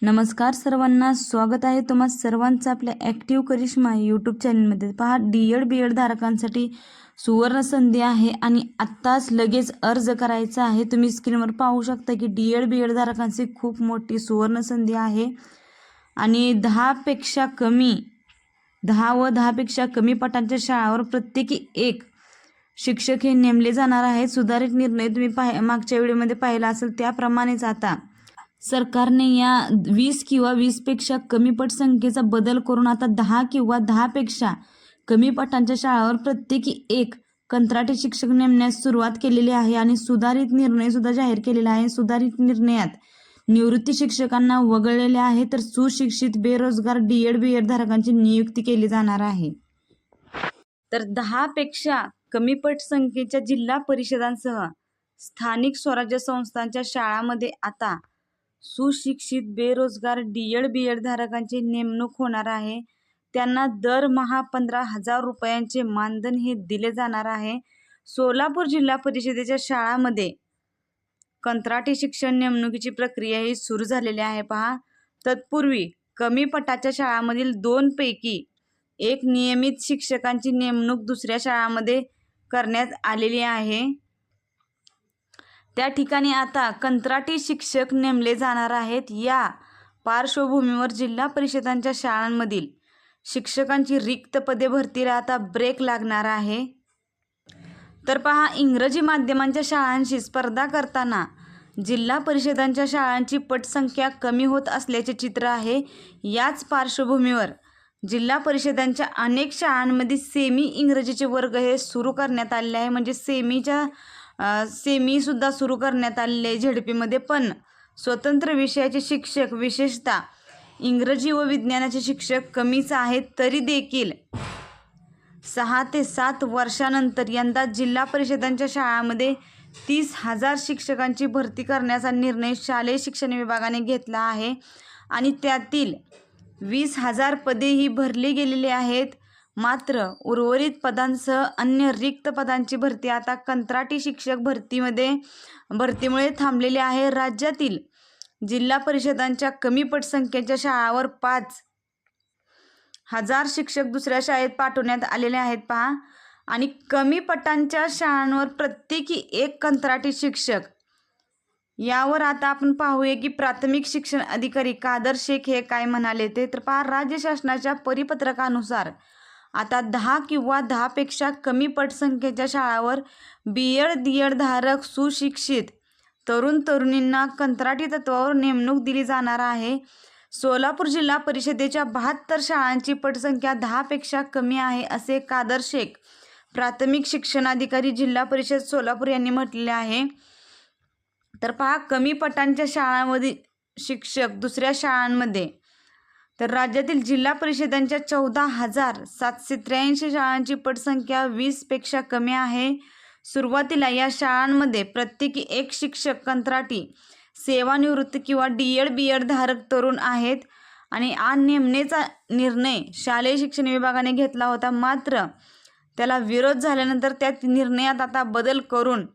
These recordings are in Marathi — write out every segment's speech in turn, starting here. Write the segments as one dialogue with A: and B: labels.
A: नमस्कार सर्वांना, स्वागत आहे तुम्हा सर्वांचं आपल्या ॲक्टिव्ह करिश्मा यूट्यूब चॅनलमध्ये। पहा, बी एड धारकांसाठी सुवर्ण संधी आहे आणि आत्ताच लगेच अर्ज करायचा आहे। तुम्ही स्क्रीनवर पाहू शकता की बी एड धारकांची खूप मोठी सुवर्ण संधी आहे आणि 10 पेक्षा कमी पटांच्या शाळावर प्रत्येकी एक शिक्षक हे नेमले जाणार आहेत। सुधारित निर्णय तुम्ही मागच्या व्हिडिओमध्ये पाहिला असेल त्याप्रमाणेच आता सरकारने या 20 किंवा 20 पेक्षा कमी पट संख्येचा बदल करून आता 10 किंवा 10 पेक्षा कमी पटांच्या शाळांवर प्रत्येकी एक कंत्राटी शिक्षक नेमण्यास सुरुवात केलेली आहे आणि सुधारित निर्णय सुद्धा जाहीर केलेला आहे। सुधारित निर्णयात निवृत्ती शिक्षकांना वगळलेले आहे, तर सुशिक्षित बेरोजगार बी एड धारकांची नियुक्ती केली जाणार आहे। तर 10 पेक्षा कमी पट संख्येच्या जिल्हा परिषदांसह स्थानिक स्वराज्य संस्थांच्या शाळांमध्ये आता सुशिक्षित बेरोजगार बी एड धारकांची नेमणूक होणार आहे। त्यांना दरमहा 15,000 रुपयांचे मानधन हे दिले जाणार आहे। सोलापूर जिल्हा परिषदेच्या शाळांमध्ये कंत्राटी शिक्षण नेमणुकीची प्रक्रिया ही सुरू झालेली आहे। पहा, तत्पूर्वी कमी पटाच्या शाळांमधील 2 पैकी एक नियमित शिक्षकांची नेमणूक दुसऱ्या शाळांमध्ये करण्यात आलेली आहे। त्या ठिकाणी आता कंत्राटी शिक्षक नेमले जाणार आहेत। या पार्श्वभूमीवर जिल्हा परिषदांच्या शाळांमधील शिक्षकांची रिक्त पदे भरतीला आता ब्रेक लागणार आहे। तर पहा, इंग्रजी माध्यमांच्या शाळांशी स्पर्धा करताना जिल्हा परिषदांच्या शाळांची पटसंख्या कमी होत असल्याचे चित्र आहे। याच पार्श्वभूमीवर जिल्हा परिषदांच्या अनेक शाळांमध्ये सेमी इंग्रजीचे वर्ग हे सुरू करण्यात आले आहे। म्हणजे सेमी सुद्धा सुरू करण्यात आलेले आहे झेडपीमध्ये। पण स्वतंत्र विषयाचे शिक्षक, विशेषतः इंग्रजी व विज्ञानाचे शिक्षक कमीच आहेत, तरी देखील 6 ते 7 वर्षानंतर यंदा जिल्हा परिषदांच्या शाळांमध्ये 30,000 शिक्षकांची भरती करण्याचा निर्णय शालेय शिक्षण विभागाने घेतला आहे आणि त्यातील 20,000 पदे ही भरली गेलेली आहेत। मात्र उर्वरित पदांसह अन्य रिक्त पदांची भरती आता कंत्राटी शिक्षक भरतीमुळे थांबलेली आहे। राज्यातील जिल्हा परिषदांच्या कमी पटसंख्येच्या शाळांवर 5,000 शिक्षक दुसऱ्या शाळेत पाठवण्यात आलेले आहेत। पहा, आणि कमी पटांच्या शाळांवर प्रत्येकी एक कंत्राटी शिक्षक। यावर आता आपण पाहूया की प्राथमिक शिक्षण अधिकारी कादर शेख हे काय म्हणाले ते। तर पहा, राज्य शासनाच्या परिपत्रकानुसार आता 10 किंवा 10 पेक्षा कमी पटसंख्येच्या शाळांवर बी एड धारक सुशिक्षित तरुण तरुणींना कंत्राटी तत्वावर नेमणूक दिली जाणार आहे। सोलापूर जिल्हा परिषदेच्या 72 शाळांची पटसंख्या 10 पेक्षा कमी आहे, असे कादर शेख प्राथमिक शिक्षणाधिकारी जिल्हा परिषद सोलापूर यांनी म्हटले आहे। तर पहा, कमी पटांच्या शाळांमधील शिक्षक दुसऱ्या शाळांमध्ये, तर राज्यातील जिल्हा परिषदांच्या 14,783 शाळांची पटसंख्या 20 पेक्षा कमी आहे। सुरुवातीला या शाळांमध्ये प्रत्येकी एक शिक्षक कंत्राटी, सेवानिवृत्त किंवा बी एड धारक तरुण आहेत आणि नेमण्याचा निर्णय शालेय शिक्षण विभागाने घेतला होता। मात्र त्याला विरोध झाल्यानंतर त्या निर्णयात आता बदल करून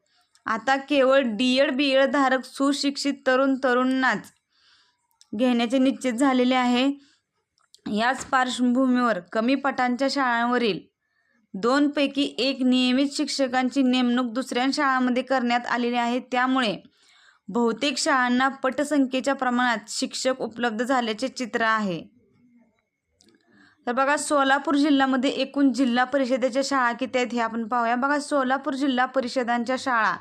A: आता केवळ बी एड धारक सुशिक्षित तरुण तरुणांनाच घेण्याचे निश्चित झालेले आहे। याच पार्श्वभूमीवर कमी पटांच्या शाळांवरील 2 पैकी एक नियमित शिक्षकांची नेमणूक दुसऱ्या शाळांमध्ये करण्यात आलेली आहे। त्यामुळे बहुतेक शाळांना पटसंख्येच्या प्रमाणात शिक्षक उपलब्ध झाल्याचे चित्र आहे। तर बघा, सोलापूर जिल्ह्यामध्ये एकूण जिल्हा परिषदेच्या शाळा किती आहेत हे आपण पाहूया। बघा, सोलापूर जिल्हा परिषदांच्या शाळा,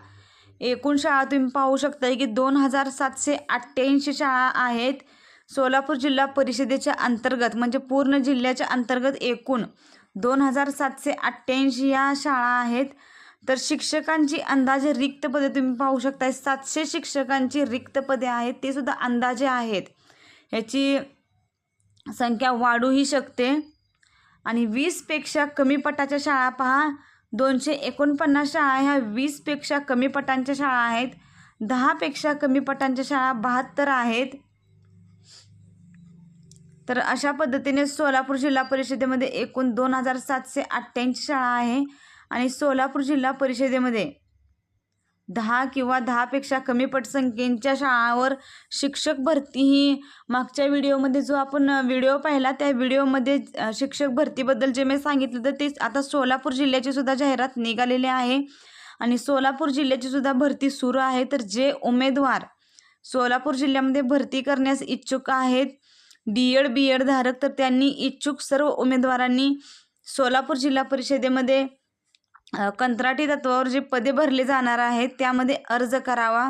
A: एकूण शाळा तुम्ही पाहू शकता की 2,788 शाळा आहेत। सोलापूर जिल्हा परिषदेच्या अंतर्गत म्हणजे पूर्ण जिल्ह्याच्या अंतर्गत एकूण 2,788 या शाळा आहेत। तर शिक्षकांची अंदाजे रिक्त पदे तुम्ही पाहू शकता, 700 शिक्षकांची रिक्त पदे आहेत, ते सुद्धा अंदाजे आहेत, याची संख्या वाढूही शकते। आणि 20 पेक्षा कमी पटाच्या शाळा पहा, 249 शाळा ह्या 20 पेक्षा कमी पटांच्या शाळा आहेत। 10 पेक्षा कमी पटांच्या शाळा 72 आहेत। तर अशा पद्धतीने सोलापूर जिल्हा परिषदेमध्ये एकूण 2,788 शाळा आहे आणि सोलापूर जिल्हा परिषदेमध्ये 10 किंवा 10पेक्षा कमी पटसंख्येच्या शाळांवर शिक्षक भरती ही मागच्या व्हिडिओमध्ये जो आपण व्हिडिओ पाहिला त्या व्हिडिओमध्ये शिक्षक भरतीबद्दल जे मी सांगितलं तर ते आता सोलापूर जिल्ह्याची सुद्धा जाहिरात निघालेली आहे आणि सोलापूर जिल्ह्याची सुद्धा भरती सुरू आहे. तर जे उमेदवार सोलापूर जिल्ह्यामध्ये भरती करण्यास इच्छुक आहेत DED BED धारक तर त्यांनी इच्छुक सर्व उमेदवारांनी सोलापूर जिल्हा परिषदेमध्ये कंत्राटी तत्वावर जे पदे भरले जाणार आहेत त्यामध्ये अर्ज करावा.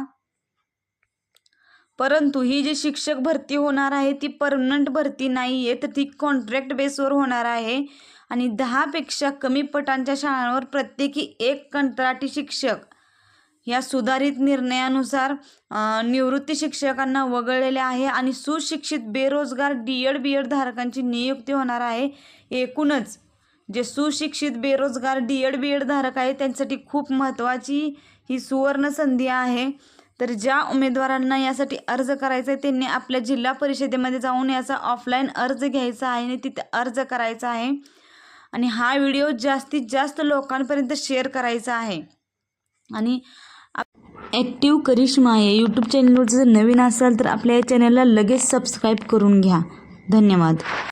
A: परंतु ही जी शिक्षक भरती होणार आहे ती परमनंट भरती नाही आहे, तर ती कॉन्ट्रॅक्ट बेसवर होणार आहे आणि 10पेक्षा कमी पटांच्या शाळांवर प्रत्येकी 1 कंत्राटी शिक्षक या सुधारित निर्णयानुसार निवृत्ती शिक्षकांना वगळलेले आहे आणि सुशिक्षित बेरोजगार DED BED धारकांची नियुक्ती होणार आहे. एकूणच जे सुशिक्षित बेरोजगार DED BED धारक आहेत त्यांच्यासाठी खूप महत्त्वाची ही सुवर्ण संधी आहे. तर ज्या उमेदवारांना यासाठी अर्ज करायचा आहे त्यांनी आपल्या जिल्हा परिषदेमध्ये जाऊन याचा ऑफलाईन अर्ज घ्यायचा आहे आणि तिथे अर्ज करायचा आहे आणि हा व्हिडिओ जास्तीत जास्त लोकांपर्यंत शेअर करायचा आहे. आणि ॲक्टिव्ह करिश्मा या यूट्यूब चॅनलवर जर नवीन असाल तर आपल्या या चॅनलला लगेच सबस्क्राईब करून घ्या. धन्यवाद.